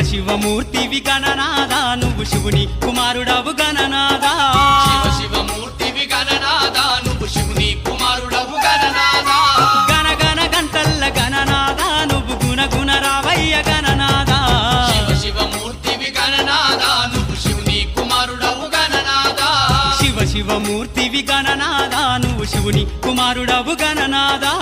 శివమూర్తివి గణనాదా నువ్వు శివుని కుమారుడవు గణనాదా శివమూర్తివి గణనాదా నువ్వు శివుని కుమారుడవు గణనాదా గణగణ గంటల్ల గణనాదా నువ్వు గుణగుణ రావయ్య గణనాదా శివమూర్తివి గణనాదా నువ్వు శివుని కుమారుడవు గణనాదా శివమూర్తివి గణనాదా నువ్వు శివుని కుమారుడవు గణనాదా